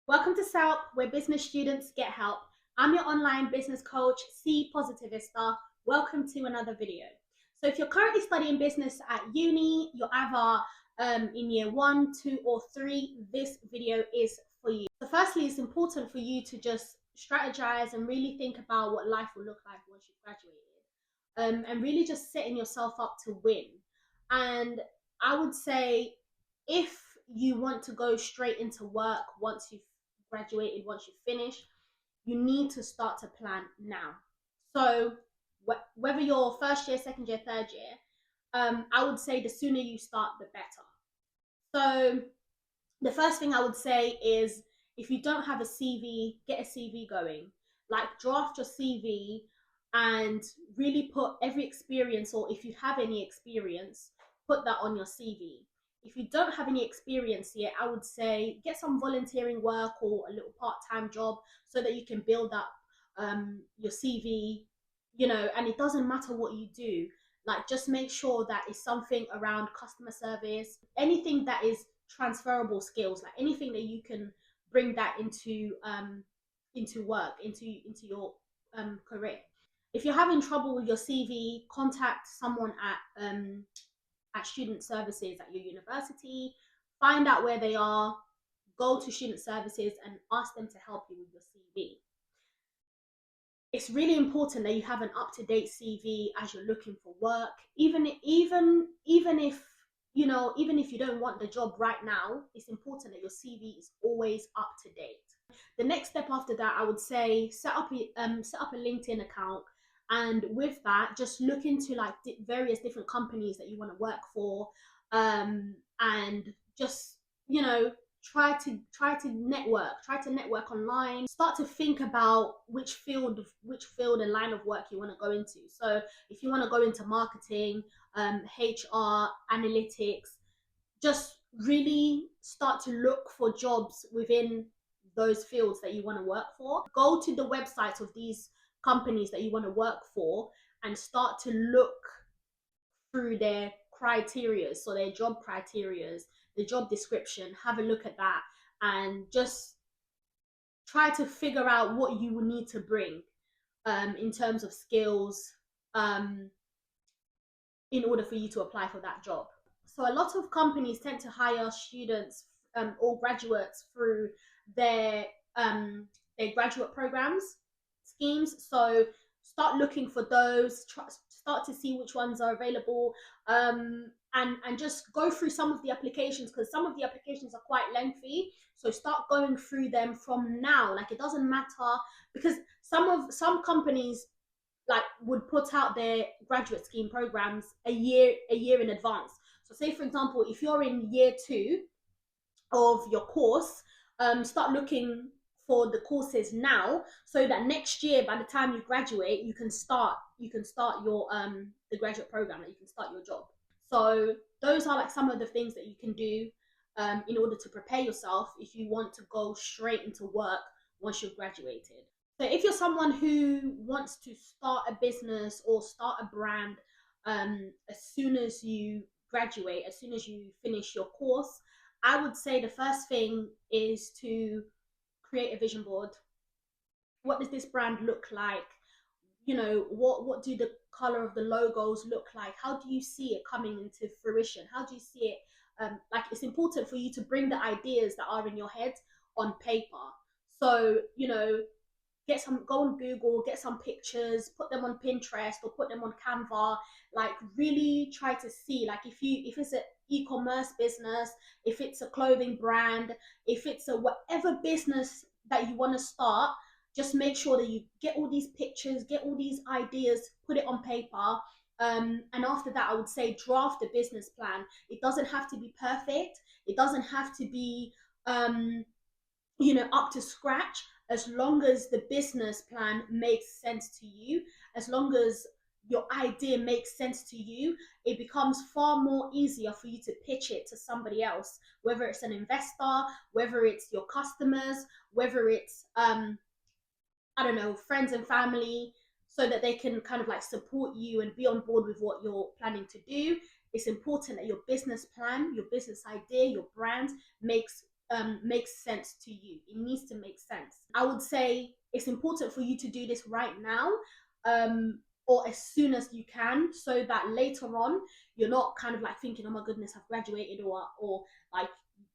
Welcome to SELP, where business students get help. I'm your online business coach, C Positivista. Welcome to another video. So if you're currently studying business at uni, you're either in year 1, 2, or 3, this video is for you. So firstly, it's important for you to just strategize and really think about what life will look like once you've graduated, and really just setting yourself up to win. And I would say if you want to go straight into work once you've graduated, once you finish, you need to start to plan now. So whether you're first year, second year, third year, I would say the sooner you start, the better. So the first thing I would say is if you don't have a CV, get a CV going. Like draft your CV and really put every experience, or if you have any experience, put that on your CV. If you don't have any experience yet, I would say get some volunteering work or a little part-time job so that you can build up your CV, and it doesn't matter what you do. Like just make sure that it's something around customer service, anything that is transferable skills, like anything that you can bring that into work, into your career. If you're having trouble with your CV, contact someone at student services at your university. Find out where they are. Go to student services and ask them to help you with your CV. It's really important that you have an up-to-date CV as you're looking for work. Even if you don't want the job right now, it's important that your CV is always up to date. The next step after that, I would say set up a LinkedIn account, and with that, just look into like various different companies that you want to work for, and just try to network online. Start to think about which field and line of work you want to go into. So if you want to go into marketing, HR, analytics, just really start to look for jobs within those fields that you want to work for. Go to the websites of these companies that you want to work for and start to look through their criteria, so their job criteria, the job description. Have a look at that and just try to figure out what you will need to bring in terms of skills, in order for you to apply for that job. So a lot of companies tend to hire students or graduates through their their graduate programs schemes. So start looking for those. Start to see which ones are available, and just go through some of the applications, because some of the applications are quite lengthy. So start going through them from now. Like it doesn't matter, because some companies like would put out their graduate scheme programs a year in advance. So say for example, if you're in year 2 of your course, start looking for the courses now, so that next year by the time you graduate you can start your the graduate program, that you can start your job. So those are like some of the things that you can do in order to prepare yourself if you want to go straight into work once you've graduated. So if you're someone who wants to start a business or start a brand as soon as you graduate, as soon as you finish your course, I would say the first thing is to create a vision board. What does this brand look like? What do the color of the logos look like? How do you see it coming into fruition? How do you see it? Like it's important for you to bring the ideas that are in your head on paper. So go on Google, get some pictures, put them on Pinterest or put them on Canva. Like really try to see, like if it's an e-commerce business, if it's a clothing brand, if it's a whatever business that you want to start, just make sure that you get all these pictures, get all these ideas, put it on paper. And after that, I would say draft a business plan. It doesn't have to be perfect. It doesn't have to be up to scratch, as long as the business plan makes sense to you, as long as your idea makes sense to you, it becomes far more easier for you to pitch it to somebody else, whether it's an investor, whether it's your customers, whether it's I don't know, friends and family, so that they can kind of like support you and be on board with what you're planning to do. It's important that your business plan, your business idea, your brand makes makes sense to you. It needs to make sense. I would say it's important for you to do this right now, or as soon as you can, so that later on you're not kind of like thinking, oh my goodness, I've graduated, or like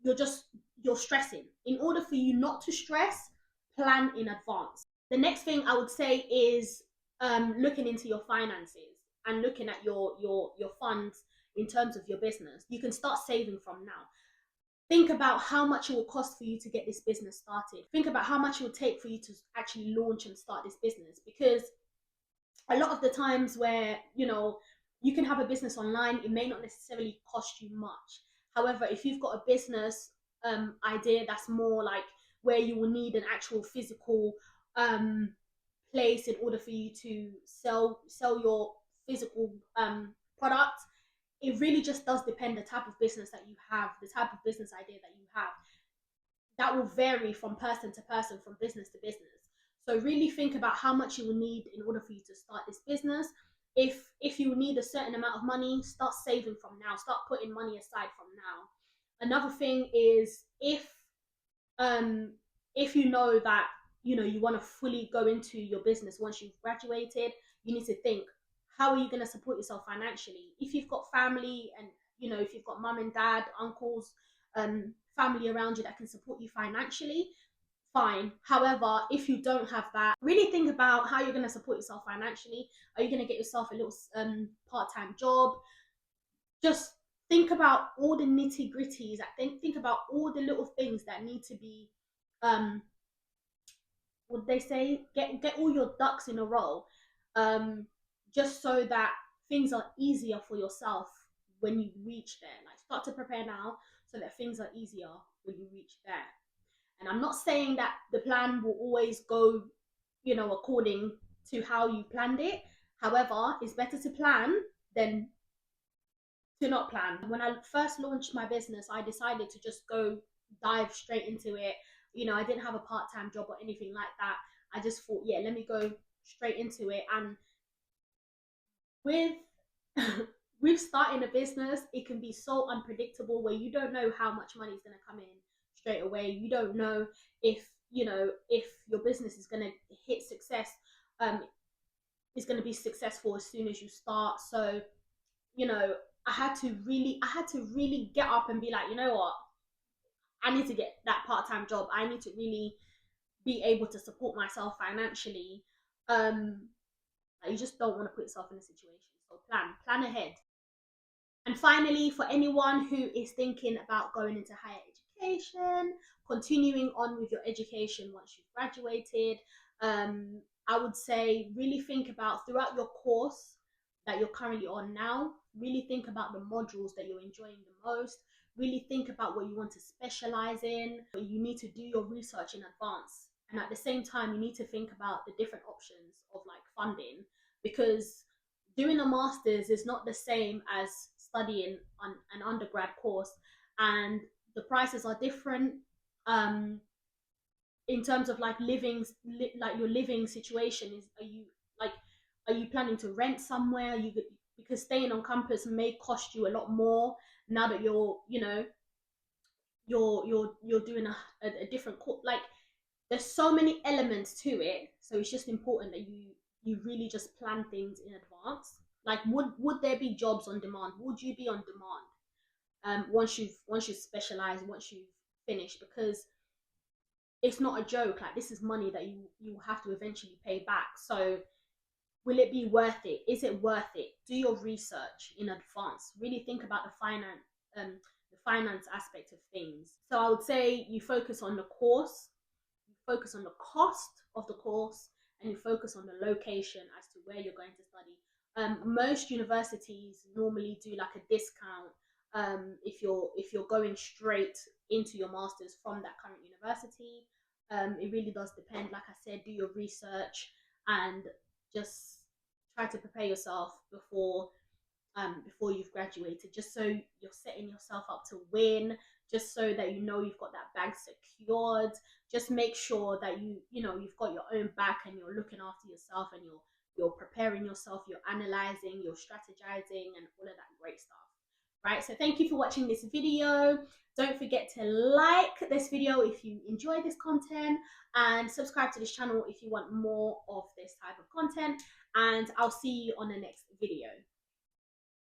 you're stressing. In order for you not to stress, plan in advance. The next thing I would say is looking into your finances and looking at your funds in terms of your business. You can start saving from now. Think about how much it will cost for you to get this business started. Think about how much it will take for you to actually launch and start this business, because a lot of the times where you can have a business online, it may not necessarily cost you much. However, if you've got a business idea that's more like where you will need an actual physical place in order for you to sell your physical product, it really just does depend the type of business that you have, the type of business idea that you have. That will vary from person to person, from business to business. So really think about how much you will need in order for you to start this business. If you need a certain amount of money, start saving from now. Start putting money aside from now. Another thing is, if you know that you want to fully go into your business once you've graduated, you need to think, how are you going to support yourself financially? If you've got family, and if you've got mum and dad, uncles, family around you that can support you financially, fine. However, if you don't have that, really think about how you're going to support yourself financially. Are you going to get yourself a little part-time job? Just think about all the nitty-gritties. Think about all the little things that need to be what they say, get all your ducks in a row, just so that things are easier for yourself when you reach there. Like, start to prepare now so that things are easier when you reach there. And I'm not saying that the plan will always go according to how you planned it. However, it's better to plan than to not plan. When I first launched my business, I decided to just go dive straight into it. I didn't have a part-time job or anything like that. I just thought, yeah, let me go straight into it. And with with starting a business, it can be so unpredictable, where you don't know how much money is going to come in straight away. You don't know if if your business is going to hit success, is going to be successful as soon as you start. So I had to really get up and be like, you know what, I need to get that part-time job. I need to really be able to support myself financially. You just don't want to put yourself in a situation. So plan ahead. And finally, for anyone who is thinking about going into higher education, continuing on with your education once you've graduated, I would say really think about, throughout your course that you're currently on now, really think about the modules that you're enjoying the most. Really think about what you want to specialize in. You need to do your research in advance. And at the same time, you need to think about the different options of like funding, because doing a master's is not the same as studying on an undergrad course, and the prices are different. In terms of like like your living situation, are you planning to rent somewhere? Because staying on campus may cost you a lot more now that you're doing a different course. Like, there's so many elements to it, so it's just important that you really just plan things in advance. Like, would there be jobs on demand? Would you be on demand once you've specialized, once you've finished? Because it's not a joke. Like, this is money that you have to eventually pay back. So will it be worth it? Is it worth it? Do your research in advance. Really think about the finance aspect of things. So I would say you focus on the course, you focus on the cost of the course, and you focus on the location as to where you're going to study. Most universities normally do like a discount if you're going straight into your masters from that current university. It really does depend. Like I said, do your research and just try to prepare yourself before you've graduated, just so you're setting yourself up to win, just so that you've got that bag secured. Just make sure that you've got your own back, and you're looking after yourself, and you're preparing yourself, you're analyzing, you're strategizing, and all of that great stuff. right? So thank you for watching this video. Don't forget to like this video if you enjoy this content, and subscribe to this channel if you want more of this type of content, and I'll see you on the next video.